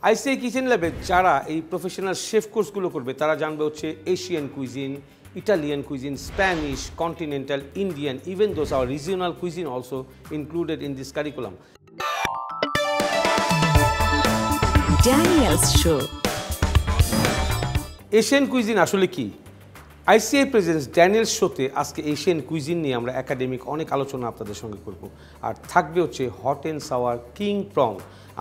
ICI kitchen ল্যাবে যারা এই প্রফেশনাল শেফ কোর্সগুলো করবে তারা জানবে হচ্ছে Asian cuisine, Italian cuisine, Spanish, continental, Indian, even those are regional cuisine also included in this curriculum. Daniel's Show. Asian cuisine আসলে কি? আইসিআই প্রেজেন্স ড্যানিয়েলস শোতে আজকে এশিয়ান কুইজিন নিয়ে আমরা একাডেমিক অনেক আলোচনা আপনাদের সঙ্গে করব। আর থাকবে হচ্ছে hot and sour king prawn.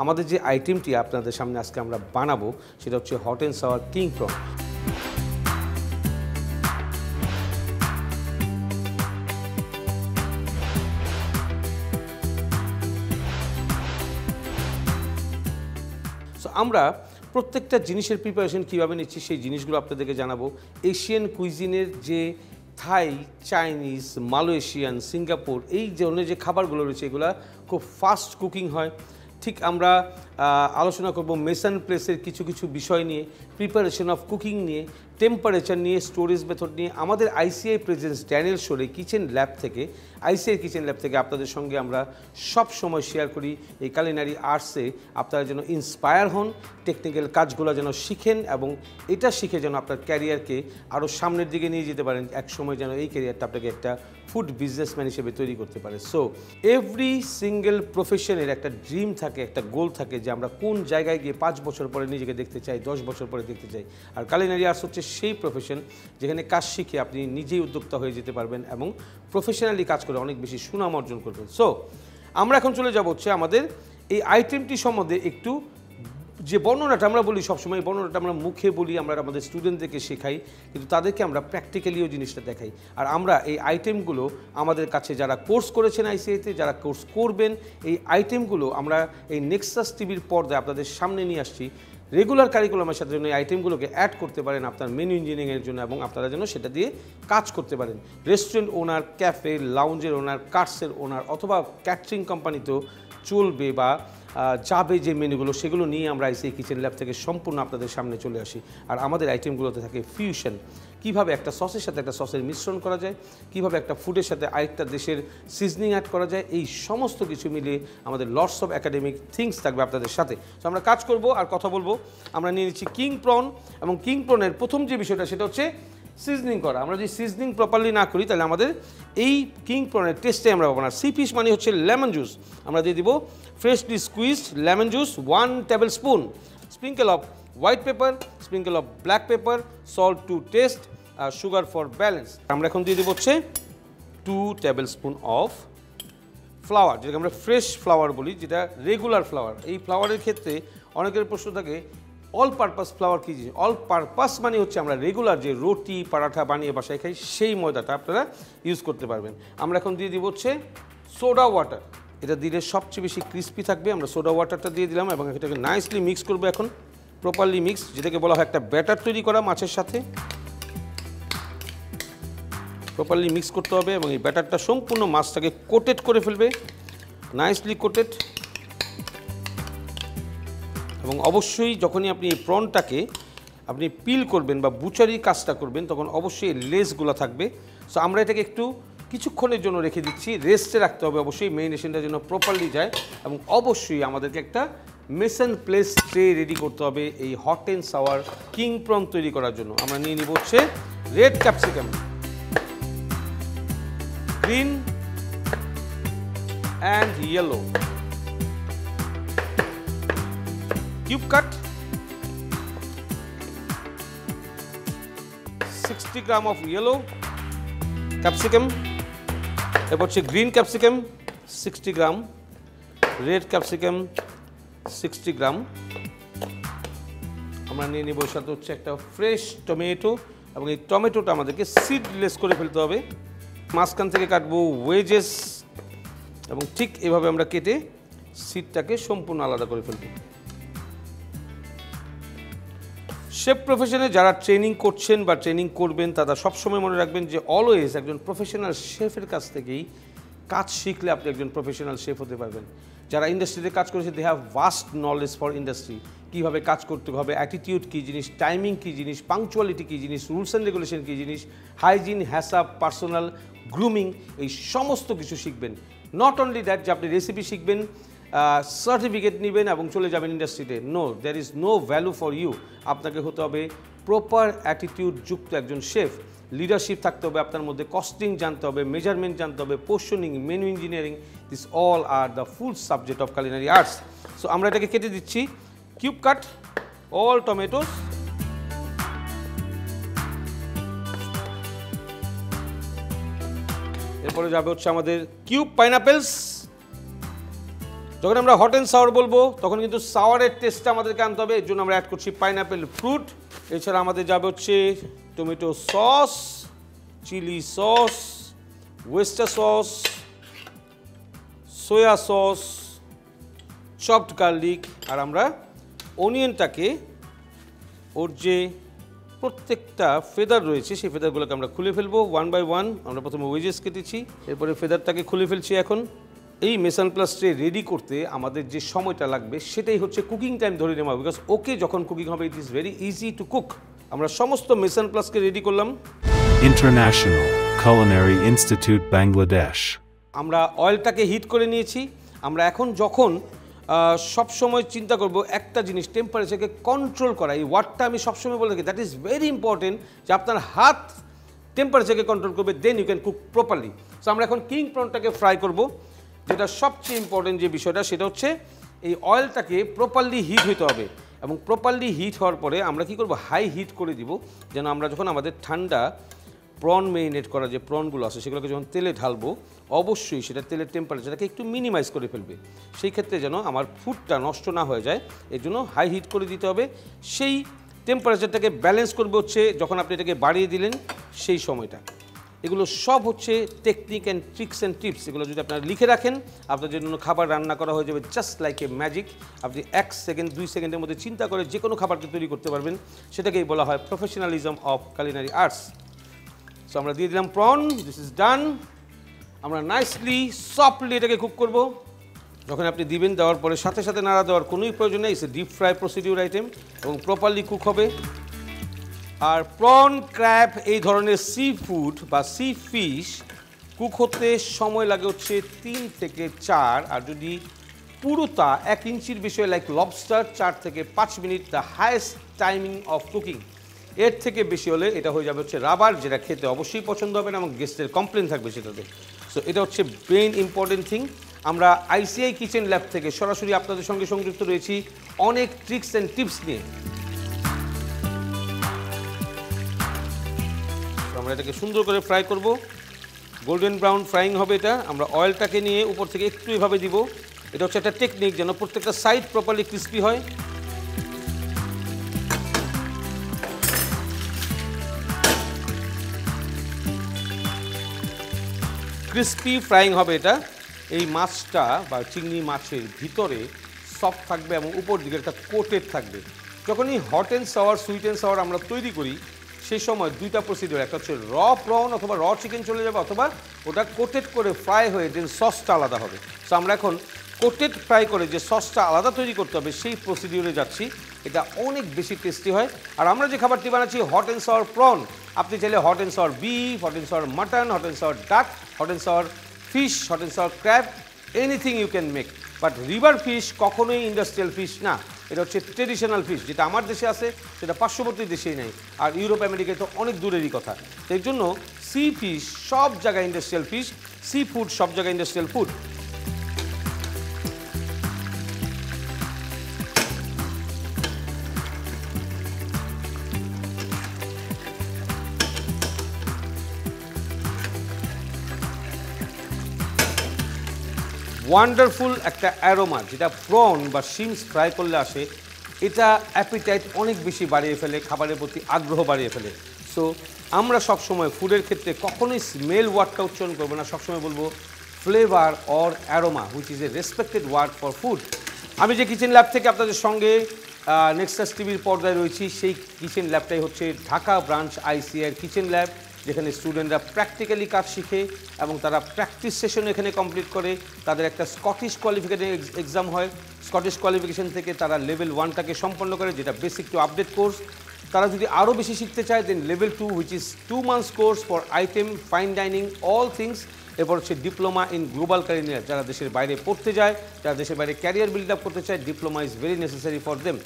আমাদের যে আইটেমটি আপনাদের সামনে আজকে আমরা বানাবো সেটা হচ্ছে hot and sour king prawn. আমরা প্রত্যেকটা জিনিসের প্রিপারেশন কীভাবে নিচ্ছি সেই জিনিসগুলো আপনাদেরকে জানাবো। এশিয়ান কুইজিনের যে থাই, চাইনিজ, মালয়েশিয়ান, সিঙ্গাপুর এই ধরনের যে খাবারগুলো রয়েছে এগুলো খুব ফাস্ট কুকিং হয়। ঠিক আমরা আলোচনা করব মেসান প্লেসের কিছু কিছু বিষয় নিয়ে, প্রিপারেশন অফ কুকিং নিয়ে, টেম্পারেচার নিয়ে, স্টোরেজ মেথড নিয়ে। আমাদের ICI presence Daniel Shorey kitchen lab থেকে, আইসিআই কিচেন ল্যাব থেকে আপনাদের সঙ্গে আমরা সব সময় শেয়ার করি এই কালিনারি আর্টসে আপনারা যেন ইন্সপায়ার হন, টেকনিক্যাল কাজগুলো যেন শিখেন এবং এটা শিখে যেন আপনার ক্যারিয়ারকে আরও সামনের দিকে নিয়ে যেতে পারেন। এক সময় যেন এই ক্যারিয়ারটা আপনাকে একটা ফুড বিজনেসম্যান হিসেবে তৈরি করতে পারে। সো এভরি সিঙ্গেল প্রফেশনের একটা ড্রিম থাকে, একটা গোল থাকে যে আমরা কোন জায়গায় গিয়ে 5 বছর পরে নিজেকে দেখতে চাই, 10 বছর পরে দেখতে চাই। আর কালিনারি আর্টস হচ্ছে সেই প্রফেশন যেখানে কাজ শিখে আপনি নিজেই উদ্যোক্তা হয়ে যেতে পারবেন এবং প্রফেশনালি কাজ করে অনেক বেশি সুনাম অর্জন করবেন। সো আমরা এখন চলে যাব হচ্ছে আমাদের এই আইটেমটি সম্বন্ধে একটু যে বর্ণনাটা আমরা বলি সবসময়, এই বর্ণনাটা আমরা মুখে বলি, আমরা আমাদের স্টুডেন্টদেরকে শেখাই, কিন্তু তাদেরকে আমরা প্র্যাকটিক্যালিও জিনিসটা দেখাই। আর আমরা এই আইটেমগুলো আমাদের কাছে যারা কোর্স করেছেন আইসিআইতে, যারা কোর্স করবেন, এই আইটেমগুলো আমরা এই নেক্সাস টিভির পর্দায় আপনাদের সামনে নিয়ে আসছি। রেগুলার কারিকুলামের সাথে যেন এই আইটেমগুলোকে অ্যাড করতে পারেন আপনার মেনু ইঞ্জিনিয়ারিংয়ের জন্য এবং আপনারা যেন সেটা দিয়ে কাজ করতে পারেন। রেস্টুরেন্ট ওনার, ক্যাফে, লাউঞ্জের ওনার, কার্সের ওনার অথবা ক্যাটারিং কোম্পানিতেও চলবে বা যাবে যে মেনুগুলো সেগুলো নিয়ে আমরা আইসিআই কিচেন ল্যাব থেকে সম্পূর্ণ আপনাদের সামনে চলে আসি। আর আমাদের আইটেমগুলোতে থাকে ফিউশন, কীভাবে একটা সসের সাথে একটা সসের মিশ্রণ করা যায়, কীভাবে একটা ফুডের সাথে আরেকটা দেশের সিজনিং অ্যাড করা যায়, এই সমস্ত কিছু মিলিয়ে আমাদের লটস অফ একাডেমিক থিংস থাকবে আপনাদের সাথে। তো আমরা কাজ করব আর কথা বলবো। আমরা নিয়ে নিচ্ছি কিং প্রন এবং কিং প্রনের প্রথম যে বিষয়টা সেটা হচ্ছে সিজনিং করা। আমরা যদি সিজনিং প্রপারলি না করি তাহলে আমাদের এই কিং প্রনের টেস্টে আমরা পাবো না। সি ফিশ মানে হচ্ছে লেমন জুস, আমরা দিয়ে দিব freshly squeezed lemon juice 1 tablespoon, sprinkle of white pepper, sprinkle of black pepper, salt to taste, sugar for balance. আমরা এখন দিয়ে দেবো হচ্ছে 2 টেবিল স্পুন অফ ফ্লাওয়ার, যেটাকে আমরা ফ্রেশ ফ্লাওয়ার বলি, যেটা রেগুলার ফ্লাওয়ার। এই ফ্লাওয়ারের ক্ষেত্রে অনেকের প্রশ্ন থাকে অল পারপাস ফ্লাওয়ার কী জিনিস? অল পারপাস মানে হচ্ছে আমরা রেগুলার যে রুটি পরাঠা বানিয়ে বাসায় খাই সেই ময়দাটা আপনারা ইউজ করতে পারবেন। আমরা এখন দিয়ে দিব হচ্ছে সোডা ওয়াটার, এটা দিলে সবচেয়ে বেশি ক্রিস্পি থাকবে। আমরা সোডা ওয়াটারটা দিয়ে দিলাম এবং এটাকে নাইসলি মিক্স করবো এখন, প্রপারলি মিক্স, যেটাকে বলা হয় একটা ব্যাটার তৈরি করা মাছের সাথে। প্রপারলি মিক্স করতে হবে এবং এই ব্যাটারটা সম্পূর্ণ মাছটাকে কোটেড করে ফেলবে, নাইসলি কোটেড। এবং অবশ্যই যখনই আপনি এই প্রনটাকে আপনি পিল করবেন বা বুচারি কাজটা করবেন তখন অবশ্যই এই লেসগুলো থাকবে। সো আমরা এটাকে একটু কিছুক্ষণের জন্য রেখে দিচ্ছি, রেস্টে রাখতে হবে অবশ্যই, মেরিনেশনটা যেন প্রপারলি যায়। এবং অবশ্যই আমাদেরকে একটা মেসান প্লেস ট্রে রেডি করতে হবে এই hot and sour king prawn তৈরি করার জন্য। আমরা নিয়ে নিব হচ্ছে red capsicum, green and yellow, cube cut, 60 gram of yellow capsicum, এরপর হচ্ছে green capsicum 60 gram, red capsicum 60 gram. আমরা নিয়ে নেব সাথে হচ্ছে একটা ফ্রেশ টমেটো এবং এই টমেটোটা আমাদেরকে সিডলেস করে ফেলতে হবে। মাঝখান থেকে কাটবো ওয়েজেস এবং ঠিক এভাবে আমরা কেটে সিডটাকে সম্পূর্ণ আলাদা করে ফেলবো। শেফ প্রফেশনে যারা ট্রেনিং করছেন বা ট্রেনিং করবেন তারা সবসময় মনে রাখবেন যে অলওয়েজ একজন প্রফেশনাল শেফের কাছ থেকেই কাজ শিখলে আপনি একজন প্রফেশনাল শেফ হতে পারবেন। যারা ইন্ডাস্ট্রিতে কাজ করেছে they have vast knowledge for industry, কীভাবে কাজ করতে হবে, অ্যাটিটিউড কী জিনিস, টাইমিং কী জিনিস, পাংচুয়ালিটি কী জিনিস, রুলস অ্যান্ড রেগুলেশন কী জিনিস, হাইজিন, হ্যাসাপ, পার্সোনাল গ্রুমিং, এই সমস্ত কিছু শিখবেন। নট অনলি দ্যাট যে আপনি রেসিপি শিখবেন, সার্টিফিকেট নেবেন এবং চলে যাবেন ইন্ডাস্ট্রিতে। No, there is no value for you. আপনাকে হতে হবে প্রপার অ্যাটিটিউড যুক্ত একজন শেফ। লিডারশিপ থাকতে হবে আপনার মধ্যে, কস্টিং জানতে হবে, মেজারমেন্ট জানতে হবে, portioning, menu engineering, this all are the full subject of culinary arts. সো আমরা এটাকে কেটে দিচ্ছি, কিউব কাট অল টমেটোস। এরপরে যাবে হচ্ছে আমাদের কিউব পাইনাপেলস। যখন আমরা হট অ্যান্ড সাওয়ার বলবো তখন কিন্তু সাওয়ারের টেস্টটা আমাদেরকে আনতে হবে, এর জন্য আমরা অ্যাড করছি পাইনাপেল ফ্রুট। এছাড়া আমাদের যাবে হচ্ছে tomato sauce, chilli sauce, oyster sauce, soya sauce, chopped garlic. আর আমরা অনিয়নটাকে ওর যে প্রত্যেকটা ফেদার রয়েছে সেই ফেদারগুলোকে আমরা খুলে ফেলবো ওয়ান বাই ওয়ান। আমরা প্রথমে ওয়েজেস কেটেছি, এরপরে ফেদারটাকে খুলে ফেলছি। এখন এই মেসান প্লাস ট্রে রেডি করতে আমাদের যে সময়টা লাগবে সেটাই হচ্ছে কুকিং টাইম ধরে নেওয়া, বিকজ ওকে যখন কুকিং হবে it is very easy to cook. আমরা সমস্ত মেসান প্লাসকে রেডি করলাম। International Culinary Institute, Bangladesh. আমরা অয়েলটাকে হিট করে নিয়েছি। আমরা এখন যখন সবসময় চিন্তা করব একটা জিনিস, টেম্পারেচারকে কন্ট্রোল করা। এই ওয়ার্ডটা আমি সবসময় বলে থাকি, দ্যাট ইজ ভেরি ইম্পর্টেন্ট, যে আপনার হাত টেম্পারেচারকে কন্ট্রোল করবে, then you can cook properly. So আমরা এখন কিং প্রনটাকে ফ্রাই করব। যেটা সবচেয়ে ইম্পর্টেন্ট যে বিষয়টা সেটা হচ্ছে এই অয়েলটাকে প্রপারলি হিট হতে হবে, এবং প্রপারলি হিট হওয়ার পরে আমরা কি করব, হাই হিট করে দিব, যেন আমরা যখন আমাদের ঠান্ডা প্রন মেরিনেট করা যে প্রনগুলো আছে সেগুলোকে যখন তেলে ঢালবো অবশ্যই সেটা তেলের টেম্পারেচারটাকে একটু মিনিমাইজ করে ফেলবে। সেই ক্ষেত্রে যেন আমার ফুডটা নষ্ট না হয়ে যায়, এর জন্য হাই হিট করে দিতে হবে। সেই টেম্পারেচারটাকে ব্যালেন্স করবে হচ্ছে যখন আপনি এটাকে বাড়িয়ে দিলেন সেই সময়টা। এগুলো সব হচ্ছে technique and tricks and tips. এগুলো যদি আপনারা লিখে রাখেন আপনার জন্য খাবার রান্না করা হয়ে যাবে জাস্ট লাইক এ ম্যাজিক। আপনি 1 সেকেন্ড 2 সেকেন্ডের মধ্যে চিন্তা করে যে কোনো খাবারকে তৈরি করতে পারবেন। সেটাকেই বলা হয় প্রফেশনালিজম অফ culinary আর্টস। সো আমরা দিয়ে দিলাম প্রন, দিস ইজ ডান। আমরা নাইসলি সফটলি এটাকে কুক করব। যখন আপনি দিবেন দেওয়ার পরে সাথে সাথে নাড়া দেওয়ার কোনোই প্রয়োজন নেই, it's a deep fry procedure item এবং প্রপারলি কুক হবে। আর প্রন, ক্র্যাব এই ধরনের সি ফুড বা সি ফিশ কুক হতে সময় লাগে হচ্ছে 3 থেকে 4, আর যদি পুরোটা 1 ইঞ্চির বিষয় লাইক লবস্টার 4 থেকে 5 minute the highest timing of cooking. এর থেকে বেশি হলে এটা হয়ে যাবে হচ্ছে রাবার, যেটা খেতে অবশ্যই পছন্দ হবে না এবং গেস্টের কমপ্লেন থাকবে সেটাতে। সো এটা হচ্ছে মেইন ইম্পর্টেন্ট থিং। আমরা ICI কিচেন ল্যাব থেকে সরাসরি আপনাদের সঙ্গে সংযুক্ত রয়েছি অনেক ট্রিক্স অ্যান্ড টিপস নিয়ে। আমরা এটাকে সুন্দর করে ফ্রাই করব, গোল্ডেন ব্রাউন ফ্রাইং হবে এটা। আমরা অয়েলটাকে নিয়ে উপর থেকে একটু এভাবে দিব। এটা হচ্ছে একটা টেকনিক যেন প্রত্যেকটা সাইড প্রপারলি ক্রিস্পি হয়। ক্রিস্পি ফ্রাইং হবে এটা। এই মাছটা বা চিংড়ি মাছের ভিতরে সফট থাকবে এবং উপর দিকে একটা কোটেড থাকবে। যখনই hot and sour, sweet and sour আমরা তৈরি করি সেই সময় দুইটা প্রসিডিওর, একটা হচ্ছে র প্রন অথবা র চিকেন চলে যাবে, অথবা ওটা কোটেড করে ফ্রাই হয়ে দেন সসটা আলাদা হবে। সো আমরা এখন কোটেড ফ্রাই করে যে সসটা আলাদা তৈরি করতে হবে সেই প্রসিডিওরে যাচ্ছি। এটা অনেক বেশি টেস্টি হয়। আর আমরা যে খাবারটি বানাচ্ছি হট অ্যান্ড সাওয়ার প্রন, আপনি চাইলে hot and sour beef, hot and sour mutton, hot and sour duck, hot and sour fish, hot and sour crab, anything you can make. But river fish কখনোই industrial fish না, এটা হচ্ছে traditional fish. যেটা আমার দেশে আছে সেটা পার্শ্ববর্তী দেশেই নেই, আর ইউরোপ আমেরিকায় তো অনেক দূরেরই কথা। তো এর জন্য সি ফিশ সব জায়গায় ইন্ডাস্ট্রিয়াল ফিশ, সি ফুড সব জায়গায় ইন্ডাস্ট্রিয়াল ফুড। ওয়ান্ডারফুল একটা অ্যারোমা যেটা প্রন বা শিমস ফ্রাই করলে আসে, এটা অ্যাপিটাইট অনেক বেশি বাড়িয়ে ফেলে, খাবারের প্রতি আগ্রহ বাড়িয়ে ফেলে। সো আমরা সবসময় ফুডের ক্ষেত্রে কখনোই স্মেল ওয়ার্ডটা উচ্চারণ করবো না, সবসময় বলবো flavour or aroma, which is a respected word for food. আমি যে কিচেন ল্যাব থেকে আপনাদের সঙ্গে নেক্সাস টিভির পর্দায় রয়েছি, সেই কিচেন ল্যাবটাই হচ্ছে Dhaka branch ICI kitchen lab, যেখানে স্টুডেন্টরা প্র্যাকটিক্যালি কাজ শিখে এবং তারা প্র্যাকটিস সেশন এখানে কমপ্লিট করে। তাদের একটা স্কটিশ কোয়ালিফিকেশন এক্সাম হয়, স্কটিশ কোয়ালিফিকেশন থেকে তারা লেভেল 1টাকে সম্পন্ন করে, যেটা বেসিক টু আপডেট কোর্স। তারা যদি আরও বেশি শিখতে চায় then level 2, which is 2 months course for item, fine dining, all things. এরপর হচ্ছে ডিপ্লোমা ইন গ্লোবাল ক্যারিয়ার, যারা দেশের বাইরে পড়তে যায়, যারা দেশের বাইরে ক্যারিয়ার বিল্ড আপ করতে চায়, diploma is very necessary for them.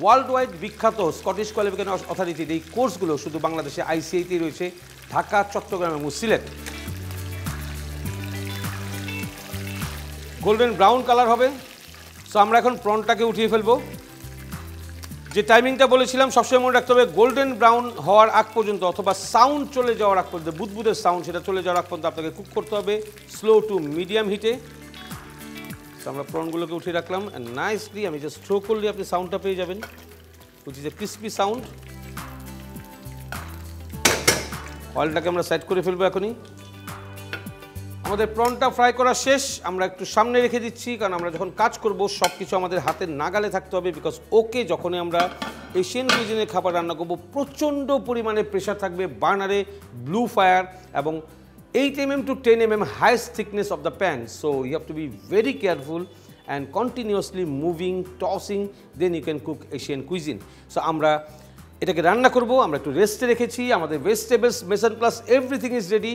World wide বিখ্যাত স্কটিশ কোয়ালিফিকেশন অথরিটির এই কোর্সগুলো শুধু বাংলাদেশে আইসিআইতেই রয়েছে, ঢাকা, চট্টগ্রাম এবং সিলেট। গোল্ডেন ব্রাউন কালার হবে। সো আমরা এখন প্রনটাকে উঠিয়ে ফেলবো। যে টাইমিংটা বলেছিলাম সবসময় মনে রাখতে হবে, গোল্ডেন ব্রাউন হওয়ার আগ পর্যন্ত অথবা সাউন্ড চলে যাওয়ার আগ পর্যন্ত, বুদবুদের সাউন্ড সেটা চলে যাওয়ার আগ পর্যন্ত আপনাকে কুক করতে হবে স্লো টু মিডিয়াম হিটে। আমরা প্রনগুলোকে উঠিয়ে রাখলাম নাইসলি। আমি জাস্ট থ্রো করলে আপনি সাউন্ডটা পেয়ে যাবেন, which is a crispy sound. অয়েলটাকে আমরা সেট করে ফেলবো এখনই। আমাদের প্রনটা ফ্রাই করা শেষ। আমরা একটু সামনে রেখে দিচ্ছি, কারণ আমরা যখন কাজ করব সব কিছু আমাদের হাতের নাগালে থাকতে হবে। বিকজ ওকে যখনই আমরা এশিয়ান কুইজিনের খাবার রান্না করব প্রচণ্ড পরিমাণে প্রেশার থাকবে বার্নারে, ব্লু ফায়ার এবং 8 mm to 10 mm highest thickness of the pan. So you have to be very careful and continuously moving, tossing, then you can cook Asian cuisine. So আমরা এটাকে রান্না করব, আমরা একটু রেস্টে রেখেছি। আমাদের vegetables, Mason plus everything is ready.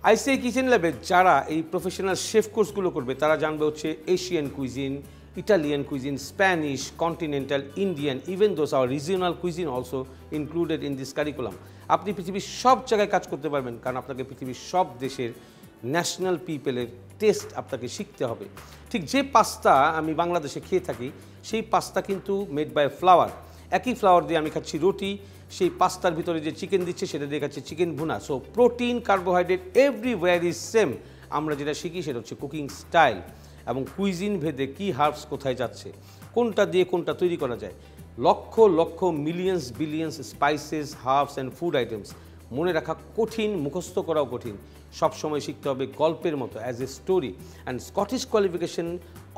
ICI kitchen ল্যাবে যারা এই প্রফেশনাল শেফ কোর্সগুলো করবে তারা জানবে হচ্ছে Asian cuisine, Italian cuisine, Spanish, continental, Indian, even those are regional cuisine also included in this curriculum. আপনি পৃথিবীর সব জায়গায় কাজ করতে পারবেন, কারণ আপনাকে পৃথিবীর সব দেশের ন্যাশনাল পিপলের টেস্ট আপনাকে শিখতে হবে। ঠিক যে পাস্তা আমি বাংলাদেশে খেয়ে থাকি সেই পাস্তা কিন্তু মেড বাই ফ্লাওয়ার। একই ফ্লাওয়ার দিয়ে আমি খাচ্ছি রুটি, সেই পাস্তার ভিতরে যে চিকেন দিচ্ছে সেটা দিয়ে খাচ্ছি চিকেন ভুনা। So protein, carbohydrate everywhere is same. আমরা যেটা শিখি সেটা হচ্ছে কুকিং স্টাইল এবং কুইজিন ভেদে কী হার্বস কোথায় যাচ্ছে, কোনটা দিয়ে কোনটা তৈরি করা যায়। Lakh lakh millions billions spices, herbs and food items মনে রাখা কঠিন, মুখস্থ করাও কঠিন। সবসময় শিখতে হবে গল্পের মতো, as a story. And Scottish qualification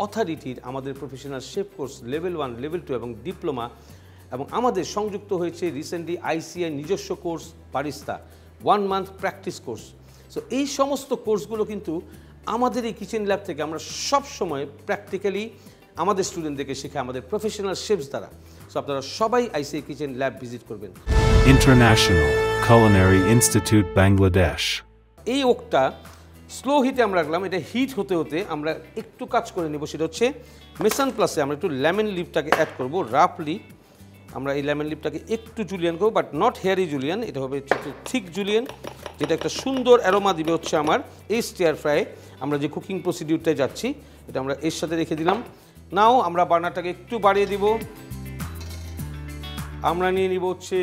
অথরিটির আমাদের professional chef course level 1, level 2 এবং ডিপ্লোমা, এবং আমাদের সংযুক্ত হয়েছে রিসেন্টলি আইসিআই নিজস্ব course barista, 1 month practice course. So এই সমস্ত কোর্সগুলো কিন্তু আমাদের এই কিচেন ল্যাব থেকে আমরা সব সময় প্র্যাকটিক্যালি আমাদের স্টুডেন্টদেরকে শেখাই আমাদের প্রফেশনাল শেফস দ্বারা। সো আপনারা সবাই আইসিআই কিচেন ল্যাব ভিজিট করবেন। International Culinary Institute, Bangladesh. এই ওকটা স্লো হিটে আমরা রাখলাম। এটা হিট হতে হতে আমরা একটু কাজ করে নেব, সেটা হচ্ছে মেসান প্লাসে আমরা একটু লেমন লিভটাকে অ্যাড করব রাফলি। আমরা এই লেমন লিভটাকে একটু জুলিয়ান করবো, বাট নট হেয়ারি জুলিয়ান, এটা হবে একটু থিক জুলিয়ান, যেটা একটা সুন্দর অ্যারোমা দিবে হচ্ছে আমার এই স্টিয়ার ফ্রাই। আমরা যে কুকিং প্রসিডিউরটায় যাচ্ছি এটা আমরা এর সাথে রেখে দিলাম। নাও আমরা বার্নারটাকে একটু বাড়িয়ে দিব। আমরা নিয়ে নিব হচ্ছে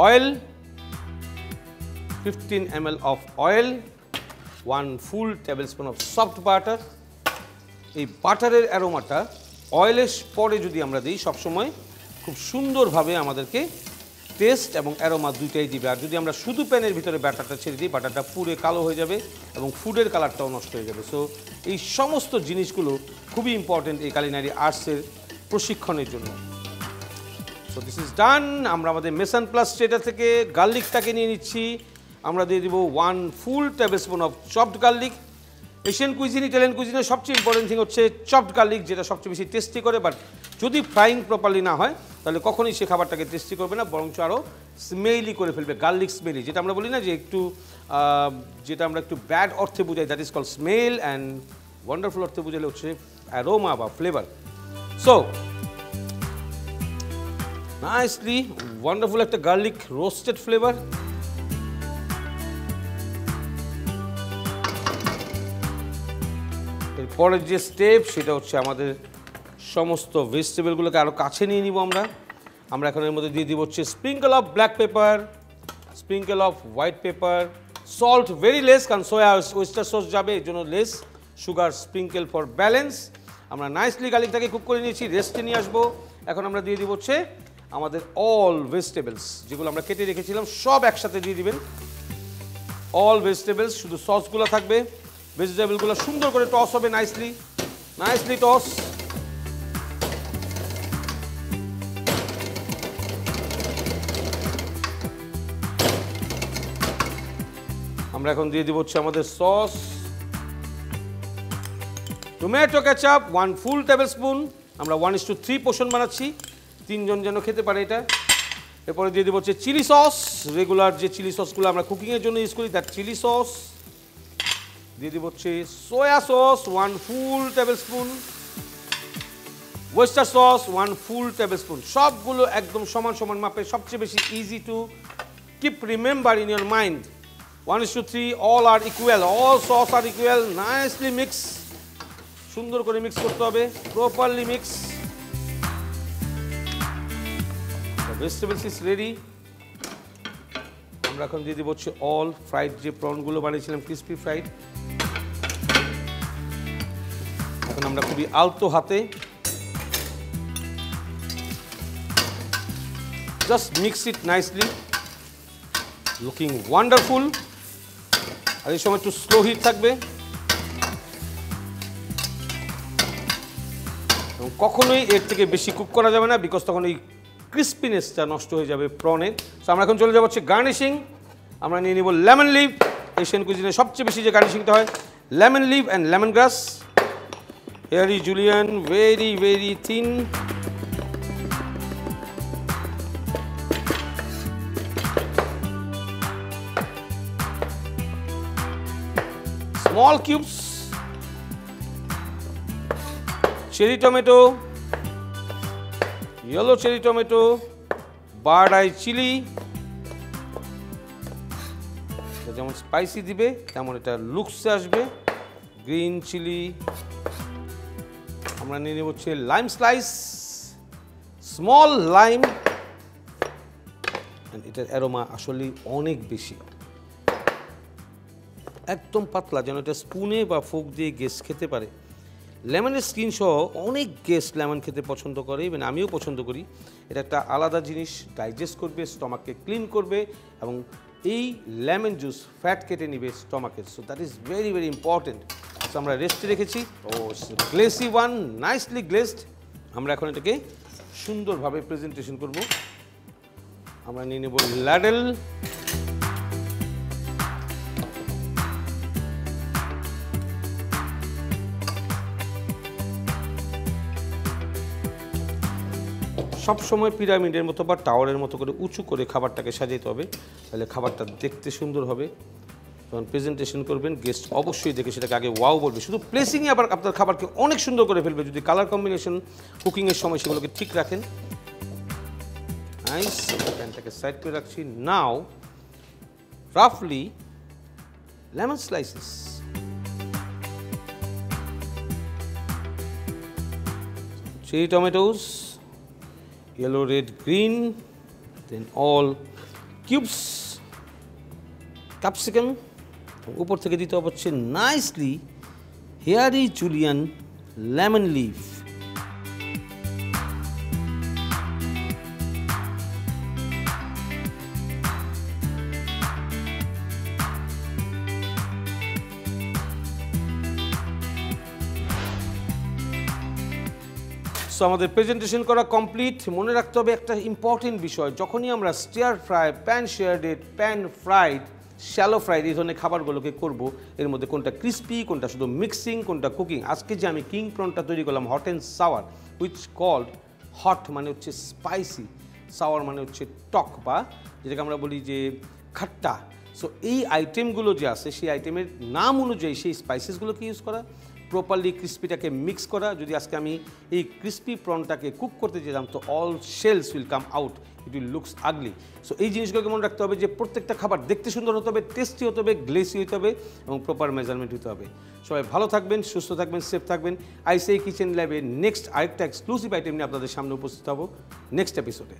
oil, 15 ml of oil, 1 full tablespoon of soft butter. এই বাটারের অ্যারোমাটা অয়েলের পরে যদি আমরা দিই সবসময় খুব সুন্দরভাবে আমাদেরকে টেস্ট এবং অ্যারোমা দুইটাই দিবে। আর যদি আমরা শুধু প্যানের ভিতরে ব্যাটারটা ছেড়ে দিই, বাটারটা পুরে কালো হয়ে যাবে এবং ফুডের কালারটাও নষ্ট হয়ে যাবে। সো এই সমস্ত জিনিসগুলো খুবই ইম্পর্টেন্ট এই কুলিনারি আর্টসের প্রশিক্ষণের জন্য। So this is done. আমরা আমাদের মেসান প্লাস স্ট্রেটার থেকে গার্লিকটাকে নিয়ে নিচ্ছি। আমরা দিয়ে দিব 1 full tablespoon of chopped garlic. Asian cuisine, Italian কুইজিনের সবচেয়ে ইম্পর্টেন্ট থিং হচ্ছে চপড গার্লিক, যেটা সবচেয়ে বেশি টেস্টি করে। বাট যদি ফ্রাইং প্রপারলি না হয় তাহলে কখনোই সে খাবারটাকে টেস্টি করবে না, বরঞ্চ আরও স্মেলি করে ফেলবে, গার্লিক স্মেলি, যেটা আমরা বলি না যে একটু যেটা আমরা একটু ব্যাড অর্থে বুঝাই, that is call smell, and wonderful অর্থে বুঝালে হচ্ছে অ্যারোমা বা ফ্লেভার। সো নাইসলি ওয়ান্ডারফুল একটা গার্লিক রোস্টেড ফ্লেভার। এরপরের যে স্টেপ সেটা হচ্ছে আমাদের সমস্ত ভেজিটেবলগুলোকে আরও কাছে নিয়ে নিব। আমরা এখন এর মধ্যে দিয়ে দিব হচ্ছে sprinkle of black paper, sprinkle of white paper, salt very less, কারণ সোয়া ওয়েস্টার সস যাবে এই জন্য less, sugar sprinkle for balance. আমরা নাইসলি গার্লিকটাকে কুক করে নিয়েছি, রেস্টে নিয়ে আসবো। এখন আমরা দিয়ে দিব হচ্ছে আমাদের অল ভেজিটেবলস, যেগুলো আমরা কেটে রেখেছিলাম সব একসাথে দিয়ে দিবেন। অল ভেজিটেবলস, শুধু সসগুলো থাকবে। ভেজিটেবলগুলো সুন্দর করে টস হবে, নাইসলি টস। আমরা এখন দিয়ে দিব হচ্ছে আমাদের sauce, tomato ketchup 1 full tablespoon। আমরা 1:3 পোর্শন বানাচ্ছি, 3 জন যেন খেতে পারে এটা। এরপরে দিয়ে দেবো হচ্ছে চিলি সস, রেগুলার যে চিলি সসগুলো আমরা কুকিংয়ের জন্য ইউজ করি, তার চিলি সস। দিয়ে দেবো হচ্ছে সোয়া সস 1 ফুল টেবিল স্পুন, ওয়েস্টার সস 1 ফুল টেবিল স্পুন। সবগুলো একদম সমান সমান মাপে, সবচেয়ে বেশি easy to keep remember in your mind. 1:3, all are equal, all sauce are equal, nicely mix, সুন্দর করে মিক্স করতে হবে, properly mix. Vegetables is ready. আমরা এখন দিয়ে দেবো হচ্ছে অল ফ্রাইড যে প্রনগুলো বানিয়েছিলাম, ক্রিসপি ফ্রাইড। এখন আমরা খুবই আলতো হাতে just mix it nicely, looking wonderful. আর এই সময় একটু স্লো হিট থাকবে এবং কখনোই এর থেকে বেশি কুক করা যাবে না, বিকজ তখন এই ক্রিস্পিনেসটা নষ্ট হয়ে যাবে প্রনের। তো আমরা এখন চলে যাবো হচ্ছে গার্নিশিং। আমরা নিয়ে নিব লেমন লিভ। এশিয়ান কুজিনে সবচেয়ে বেশি যে গার্নিশিংটা হয়, lemon leaf and lemon grass. Hairy julienne, very very thin. Small cubes, cherry tomato, yellow cherry tomato, bird eye chili, যেমন স্পাইসি দিবে তেমন এটা লুকসে আসবে। গ্রিন চিলি, আমরা নিয়ে নেব হচ্ছে লাইম স্লাইস, স্মল লাইম। এটার অ্যারোমা আসলে অনেক বেশি, একদম পাতলা, যেন এটা স্পুনে বা ফোক দিয়ে গেস্ট খেতে পারে। লেমনের স্কিন সহ অনেক গেস্ট লেমন খেতে পছন্দ করে, ইভেন আমিও পছন্দ করি। এটা একটা আলাদা জিনিস, ডাইজেস্ট করবে, স্টমাককে ক্লিন করবে এবং এই লেমন জুস ফ্যাট কেটে নিবে স্টমাকের। So that is very very important. So আমরা রেস্টে রেখেছি। ও গ্লেসি ওয়ান, নাইসলি গ্লেসড। আমরা এখন এটাকে সুন্দরভাবে প্রেজেন্টেশন করব। আমরা নিয়ে নেব ল্যাডেল। সবসময় পিরামিডের মতো বা টাওয়ারের মতো করে উঁচু করে খাবারটাকে সাজাতে হবে, তাহলে খাবারটা দেখতে সুন্দর হবে। যখন প্রেজেন্টেশন করবেন গেস্ট অবশ্যই দেখে সেটাকে আগে ওয়াও বলবে। শুধু প্লেসিংয়ে আবার আপনার খাবারকে অনেক সুন্দর করে ফেলবে যদি কালার কম্বিনেশন কুকিংয়ের সময় সেগুলোকে ঠিক রাখেন। নাইস, প্যানটাকে সাইড করে রাখছি। নাও রাফলি lemon slices, cherry tomatoes, yellow, red, green, then all cubes, capsicum, উপর থেকে দিতে হচ্ছে nicely hairy julienne lemon leaf. So আমাদের প্রেজেন্টেশন করা কমপ্লিট। মনে রাখতে হবে একটা ইম্পর্টেন্ট বিষয়, যখনই আমরা stir fry, pan seared, pan fried, shallow fried এই ধরনের খাবারগুলোকে করব, এর মধ্যে কোনটা ক্রিস্পি, কোনটা শুধু মিক্সিং, কোনটা কুকিং। আজকে যে আমি কিং প্রনটা তৈরি করলাম hot and sour, which called hot মানে হচ্ছে স্পাইসি, সাওয়ার মানে হচ্ছে টক বা যেটাকে আমরা বলি যে খাট্টা। সো এই আইটেমগুলো যে আছে সেই আইটেমের নাম অনুযায়ী সেই স্পাইসেসগুলোকে ইউজ করা, প্রপারলি ক্রিস্পিটাকে মিক্স করা। যদি আজকে আমি এই ক্রিস্পি প্রনটাকে কুক করতে যেতাম তো all shells will come out, it will looks ugly. So এই জিনিসগুলোকে মনে রাখতে হবে যে প্রত্যেকটা খাবার দেখতে সুন্দর হতে হবে, টেস্টি হতে হবে, গ্লেসি হতে হবে এবং প্রপার মেজারমেন্ট হতে হবে। সবাই ভালো থাকবেন, সুস্থ থাকবেন, সেফ থাকবেন। আইসিআই কিচেন ল্যাবে নেক্সট আরেকটা এক্সক্লুসিভ আইটেম নিয়ে আপনাদের সামনে উপস্থিত হব নেক্সট এপিসোডে।